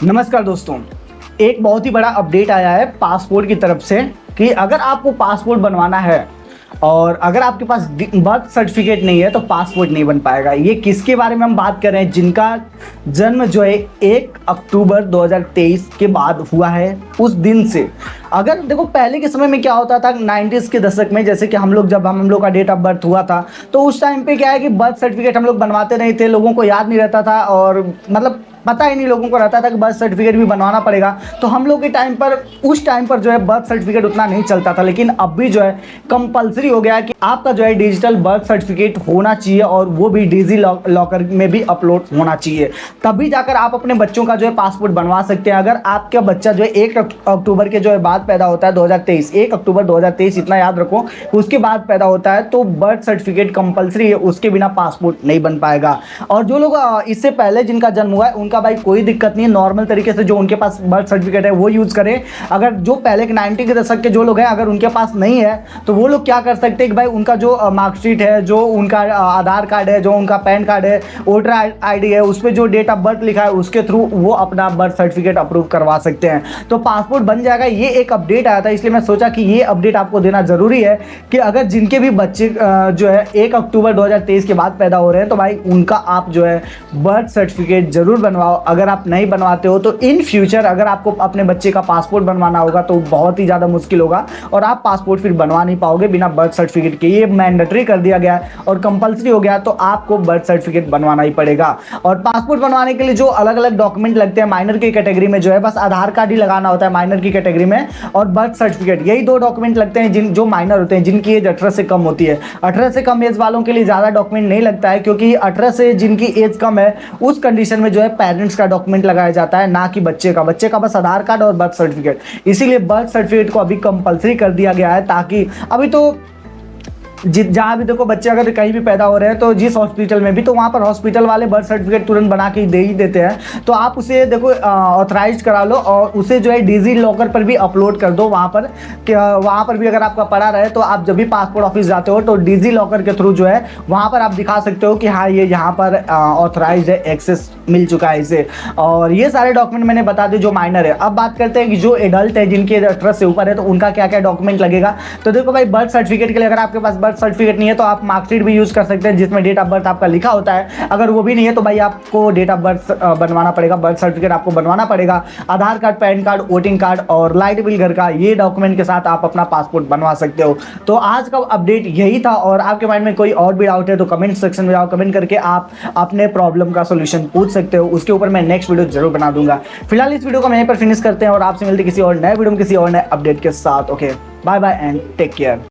नमस्कार दोस्तों, एक बहुत ही बड़ा अपडेट आया है पासपोर्ट की तरफ से कि अगर आपको पासपोर्ट बनवाना है और अगर आपके पास बर्थ सर्टिफिकेट नहीं है तो पासपोर्ट नहीं बन पाएगा। ये किसके बारे में हम बात कर रहे हैं? जिनका जन्म जो है 1 अक्टूबर 2023 के बाद हुआ है, उस दिन से। अगर देखो पहले के समय में क्या होता था 90s के दशक में, जैसे कि जब हम लोग का डेट ऑफ बर्थ हुआ था तो उस टाइम पे क्या है कि बर्थ सर्टिफिकेट हम लोग बनवाते नहीं थे, लोगों को याद नहीं रहता था और मतलब पता ही नहीं लोगों को रहता था कि बर्थ सर्टिफिकेट भी बनवाना पड़ेगा। तो हम लोग के टाइम पर उस टाइम पर जो है बर्थ सर्टिफिकेट उतना नहीं चलता था, लेकिन अब भी जो है कंपलसरी हो गया है कि आपका जो है डिजिटल बर्थ सर्टिफिकेट होना चाहिए और वो भी डिजी लॉकर में भी अपलोड होना चाहिए, तभी जाकर आप अपने बच्चों का जो है पासपोर्ट बनवा सकते हैं। अगर आपका बच्चा जो है 1 अक्टूबर के जो है बाद पैदा होता है 2023, 1 अक्टूबर 2023 इतना याद रखो, उसके बाद पैदा होता है तो बर्थ सर्टिफिकेट कंपलसरी है, उसके बिना पासपोर्ट नहीं बन पाएगा। और जो लोग इससे पहले जिनका जन्म हुआ है उनका भाई कोई दिक्कत नहीं है, नॉर्मल तरीके से जो उनके पास बर्थ सर्टिफिकेट है वो यूज़ करें। अगर जो पहले के 90 के दशक के जो लोग हैं अगर उनके पास नहीं है तो वो लोग क्या कर सकते हैं कि भाई उनका जो मार्कशीट है, जो उनका आधार कार्ड है, जो उनका पैन कार्ड है, वोटर आईडी है, उस पर जो डेट ऑफ बर्थ लिखा है उसके थ्रू वो अपना बर्थ सर्टिफिकेट अप्रूव करवा सकते हैं, तो पासपोर्ट बन जाएगा। ये एक अपडेट आया था, इसलिए मैं सोचा कि ये अपडेट आपको देना ज़रूरी है कि अगर जिनके भी बच्चे जो है 1 अक्टूबर 2023 के बाद पैदा हो रहे हैं तो भाई उनका आप जो है बर्थ सर्टिफिकेट ज़रूर बनवाओ। अगर आप नहीं बनवाते हो तो इन फ्यूचर अगर आपको अपने बच्चे का पासपोर्ट बनवाना होगा तो बहुत ही ज़्यादा मुश्किल होगा और आप पासपोर्ट फिर बनवा नहीं पाओगे बिना बर्थ सर्टिफिकेट के। ये मैंडेटरी कर दिया गया है और कंपलसरी हो गया, तो आपको बर्थ सर्टिफिकेट बनवाना ही पड़ेगा। और पासपोर्ट बनवाने के लिए जो अलग अलग डॉक्यूमेंट लगते हैं, माइनर की कैटेगरी में जो है बस आधार कार्ड ही लगाना होता है माइनर की कैटेगरी में, और बर्थ सर्टिफिकेट, यही 2 डॉक्यूमेंट लगते हैं जो माइनर होते हैं, जिनकी एज 18 से कम होती है। 18 से कम एज वालों के लिए ज़्यादा डॉक्यूमेंट नहीं लगता है, क्योंकि 18 से जिनकी एज कम है उस कंडीशन में जो है पेरेंट्स का डॉक्यूमेंट लगाया जाता है, ना कि बच्चे का बस आधार कार्ड और बर्थ सर्टिफिकेट। इसीलिए बर्थ सर्टिफिकेट को अभी कंपलसरी कर दिया गया है, ताकि अभी तो जहाँ भी देखो बच्चे अगर कहीं भी पैदा हो रहे हैं तो जिस हॉस्पिटल में भी, तो वहाँ पर हॉस्पिटल वाले बर्थ सर्टिफिकेट तुरंत बना के दे ही देते हैं, तो आप उसे देखो ऑथराइज करा लो और उसे जो है डिजी लॉकर पर भी अपलोड कर दो। वहाँ पर भी अगर आपका पड़ा रहे तो आप जब भी पासपोर्ट ऑफिस जाते हो तो डिजी लॉकर के थ्रू जो है वहाँ पर आप दिखा सकते हो कि हाँ ये यहाँ पर ऑथराइज है, एक्सेस मिल चुका है इसे। और ये सारे डॉक्यूमेंट मैंने बता दिए जो माइनर है। अब बात करते हैं कि जो एडल्ट है जिनके 18 से ऊपर है तो उनका क्या क्या डॉक्यूमेंट लगेगा। तो देखो भाई बर्थ सर्टिफिकेट के लिए अगर आपके पास बर्थ सर्टिफिकेट नहीं है तो आप मार्कशीट भी यूज़ कर सकते हैं जिसमें डेट ऑफ बर्थ आपका लिखा होता है। अगर वो भी नहीं है तो भाई आपको डेट ऑफ बर्थ बनवाना पड़ेगा, बर्थ सर्टिफिकेट आपको बनवाना पड़ेगा। Aadhaar card, PAN card, voting card और लाइट बिल घर का, ये डॉक्यूमेंट के साथ आप अपना पासपोर्ट बनवा सकते हो। तो आज का अपडेट यही था, और आपके माइंड में कोई और भी डाउट है तो कमेंट सेक्शन में जाओ, कमेंट करके आप अपने प्रॉब्लम का सोल्यूशन पूछ सकते हो। उसके ऊपर मैं नेक्स्ट वीडियो जरूर बना दूंगा। फिलहाल इस वीडियो को मैं यहीं पर फिनिश करते हैं और आपसे मिलते किसी और नए वीडियो में किसी और नए अपडेट के साथ। Okay, bye bye and take care.